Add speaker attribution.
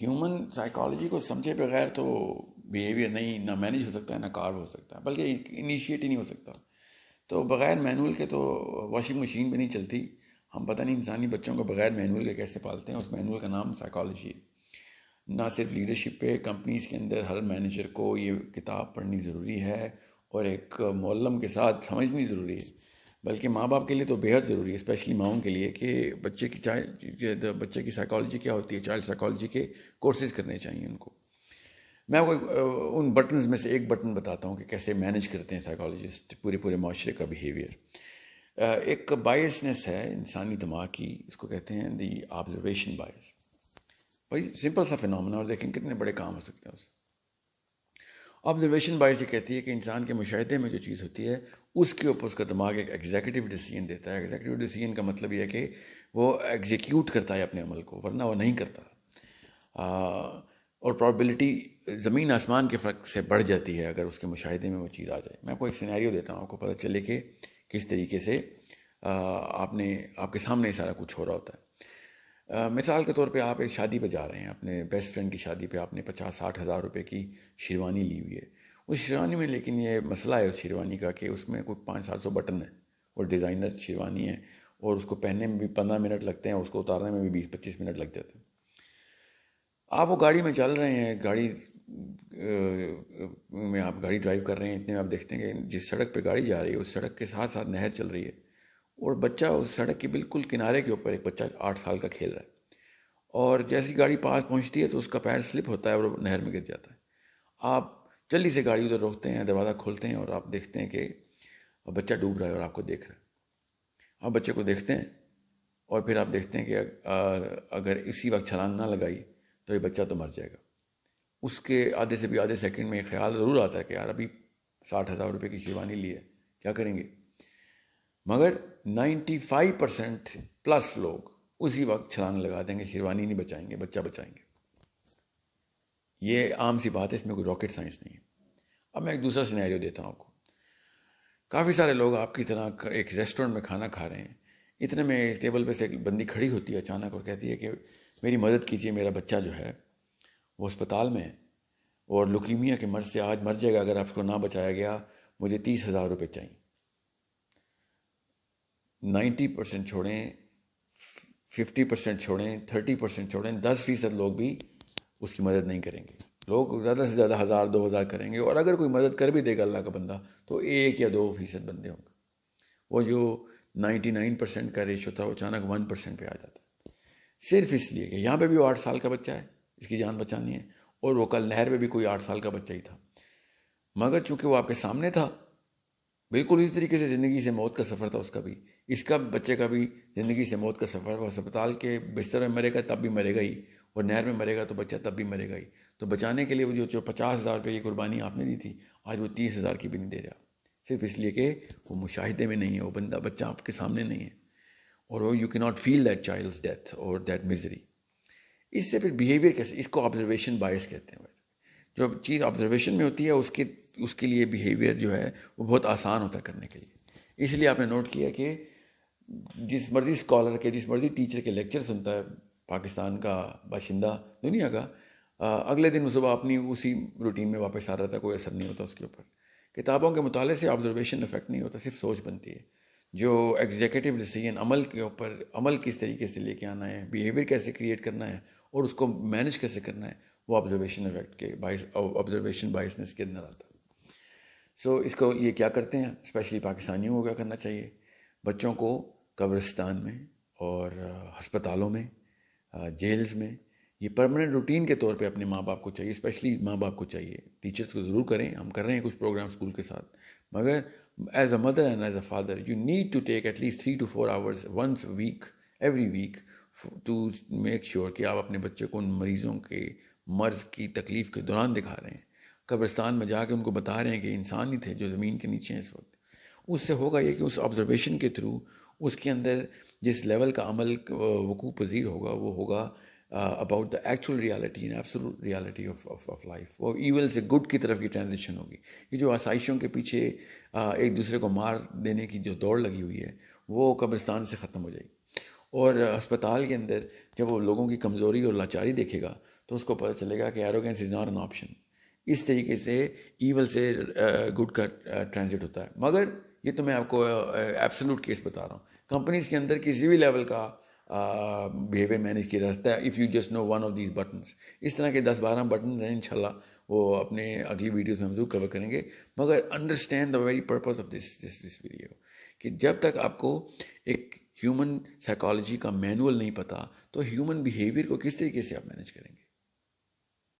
Speaker 1: Human psychology को समझे बगैर तो बिहेवियर नहीं ना मैनेज हो सकता है ना कार्व हो सकता है, बल्कि इनिशिएट ही नहीं हो सकता। तो बग़ैर मैनुअल के तो वॉशिंग मशीन भी नहीं चलती। हम पता नहीं इंसानी बच्चों को बग़ैर मैनुअल के कैसे पालते हैं। उस मैनुअल का नाम साइकोलॉजी है। ना सिर्फ लीडरशिप पे, कंपनीज़ के अंदर हर मैनेजर को ये किताब पढ़नी ज़रूरी है और एक मुअल्लम के साथ समझनी ज़रूरी है, बल्कि माँ बाप के लिए तो बेहद ज़रूरी है, स्पेशली माओं के लिए, कि बच्चे की साइकोलॉजी क्या होती है, चाइल्ड साइकोलॉजी के कोर्सेज करने चाहिए उनको। मैं आपको उन बटन्स में से एक बटन बताता हूँ कि कैसे मैनेज करते हैं साइकोलॉजिस्ट पूरे पूरे माशरे का बिहेवियर। एक बायसनेस है इंसानी दिमाग की, इसको कहते हैं दी ऑब्जर्वेशन बायस। बड़ी सिंपल सा फिनोमेना, और देखें कितने बड़े काम हो सकते हैं उससे। ऑब्जर्वेशन बायस ये कहती है कि इंसान के मुशाहिदे में जो चीज़ होती है उसके ऊपर उसका दिमाग एक एग्जीक्यूटिव डिसीजन देता है। एग्जीक्यूटिव डिसीजन का मतलब ये है कि वो एग्जीक्यूट करता है अपने अमल को, वरना वो नहीं करता। और प्रॉबिलिटी ज़मीन आसमान के फ़र्क से बढ़ जाती है अगर उसके मुशाहिदे में वो चीज़ आ जाए। मैं आपको एक सिनेरियो देता हूँ, आपको पता चले कि किस तरीके से आपके सामने ही सारा कुछ हो रहा होता है। मिसाल के तौर पे आप एक शादी पे जा रहे हैं, अपने बेस्ट फ्रेंड की शादी पे आपने 50-60 हज़ार रुपये की शेरवानी ली हुई है। उस शेरवानी में लेकिन ये मसला है उस शेरवानी का कि उसमें कोई 500-700 बटन है और डिज़ाइनर शेरवानी है, और उसको पहनने में भी 15 मिनट लगते हैं, उसको उतारने में भी 20-25 मिनट लग जाते हैं। आप वो गाड़ी में चल रहे हैं, गाड़ी में आप गाड़ी ड्राइव कर रहे हैं, इतने में आप देखते हैं कि जिस सड़क पे गाड़ी जा रही है उस सड़क के साथ साथ नहर चल रही है, और बच्चा उस सड़क के बिल्कुल किनारे के ऊपर, एक बच्चा 8 साल का खेल रहा है, और जैसी गाड़ी पास पहुंचती है तो उसका पैर स्लिप होता है और वो नहर में गिर जाता है। आप जल्दी से गाड़ी उधर रोकते हैं, दरवाज़ा खोलते हैं, और आप देखते हैं कि बच्चा डूब रहा है और आपको देख रहा है। आप बच्चे को देखते हैं और फिर आप देखते हैं कि अगर इसी वक्त छलांग ना लगाई तो ये बच्चा तो मर जाएगा। उसके आधे से भी आधे सेकंड में ख्याल ज़रूर आता है कि यार अभी 60,000 रुपये की शेरवानी ली है, क्या करेंगे। मगर 95% प्लस लोग उसी वक्त छलांग लगा देंगे, शेरवानी नहीं बचाएंगे, बच्चा बचाएंगे। ये आम सी बात है, इसमें कोई रॉकेट साइंस नहीं है। अब मैं एक दूसरा सिनेरियो देता हूँ आपको। काफ़ी सारे लोग आपकी तरह एक रेस्टोरेंट में खाना खा रहे हैं, इतने में टेबल पे से एक बंदी खड़ी होती है अचानक और कहती है कि मेरी मदद कीजिए, मेरा बच्चा जो है वो अस्पताल में है और लुकीमिया के मर्ज से आज मर जाएगा, अगर आपको ना बचाया गया, मुझे 30,000 रुपये चाहिए। 90% छोड़ें, 50% छोड़ें, 30% छोड़ें, 10% लोग भी उसकी मदद नहीं करेंगे। लोग ज़्यादा से ज़्यादा 1,000-2,000 करेंगे, और अगर कोई मदद कर भी देगा अल्लाह का बंदा तो 1 या 2% बंदे होंगे। वो जो 99% का रेशो था वो अचानक 1% पे आ जाता है, सिर्फ इसलिए कि यहाँ पे भी वो 8 साल का बच्चा है, इसकी जान बचानी है, और वो कल नहर में भी कोई 8 साल का बच्चा ही था। मगर चूंकि वो आपके सामने था, बिल्कुल इसी तरीके से ज़िंदगी से मौत का सफ़र था उसका भी, इसका बच्चे का भी ज़िंदगी से मौत का सफ़र। वो अस्पताल के बिस्तर में मरेगा तब भी मरेगा ही, और नहर में मरेगा तो बच्चा तब भी मरेगा ही। तो बचाने के लिए वो जो 50,000 रुपये की कुर्बानी आपने दी थी, आज वो 30,000 की भी नहीं दे रहा, सिर्फ इसलिए कि वो मुशाहिदे में नहीं है, वो बच्चा आपके सामने नहीं है, और वो you can not feel that child's death और दैट मिजरी। इससे फिर बिहेवियर कैसे, इसको ऑब्जर्वेशन बायस कहते हैं। जो चीज़ ऑब्जर्वेशन में होती है उसके लिए बिहेवियर जो है वो बहुत आसान होता है करने के लिए। इसलिए आपने नोट किया कि जिस मर्जी स्कॉलर के, जिस मर्जी टीचर के लेक्चर सुनता है पाकिस्तान का बाशिंदा, दुनिया का, अगले दिन सुबह अपनी उसी रूटीन में वापस आ रहा था, कोई असर नहीं होता उसके ऊपर। किताबों के मुताले से ऑब्जर्वेशन इफेक्ट नहीं होता, सिर्फ सोच बनती है। जो एग्जीक्यूटिव डिसीजन अमल के ऊपर, अमल किस तरीके से लेके आना है, बिहेवियर कैसे क्रिएट करना है और उसको मैनेज कैसे करना है, वो ऑब्जर्वेशन इफेक्ट के बाइस, ऑब्जर्वेशन बाइसनेस के अंदर आता है। सो इसको लिए क्या करते हैं, स्पेशली पाकिस्तानियों को क्या करना चाहिए, बच्चों को कब्रिस्तान में और हस्पतालों में, जेल्स में, ये परमानेंट रूटीन के तौर पे अपने माँ बाप को चाहिए, स्पेशली माँ बाप को चाहिए। टीचर्स को ज़रूर करें, हम कर रहे हैं कुछ प्रोग्राम स्कूल के साथ, मगर as a mother and as a father you need to take at least 3 to 4 hours once week, every week, to make sure कि आप अपने बच्चे को उन मरीज़ों के मर्ज़ की तकलीफ़ के दौरान दिखा रहे हैं, कब्रिस्तान में जाके उनको बता रहे हैं कि इंसान ही थे जो ज़मीन के नीचे हैं इस वक्त। उससे होगा ये कि उस ऑब्जर्वेशन के थ्रू उसके अंदर जिस लेवल का अमल वकूफ़ पज़ीर होगा वो होगा about the actual reality and absolute reality of life. वो ईवल से गुड की तरफ की ट्रांजिशन होगी। ये जो आसाइशों के पीछे एक दूसरे को मार देने की जो दौड़ लगी हुई है वो कब्रिस्तान से ख़त्म हो जाएगी। और अस्पताल के अंदर जब वो लोगों की कमज़ोरी और लाचारी देखेगा तो उसको पता चलेगा कि arrogance is not an option. इस तरीके से ईवल से गुड का ट्रांजिट होता है। मगर ये तो मैं आपको एब्सोल्यूट केस बता रहा हूँ। कंपनीज के अंदर किसी भी लेवल का बिहेवियर मैनेज किया जा सकता है if you just know one of these buttons. इस तरह के 10-12 बटन्स हैं, इंशाल्लाह वो अपने अगली वीडियोस में हम जरूर कवर करेंगे। मगर understand the very purpose of this video कि जब तक आपको एक ह्यूमन साइकोलॉजी का मैनुअल नहीं पता तो ह्यूमन बिहेवियर को किस तरीके से आप मैनेज करेंगे।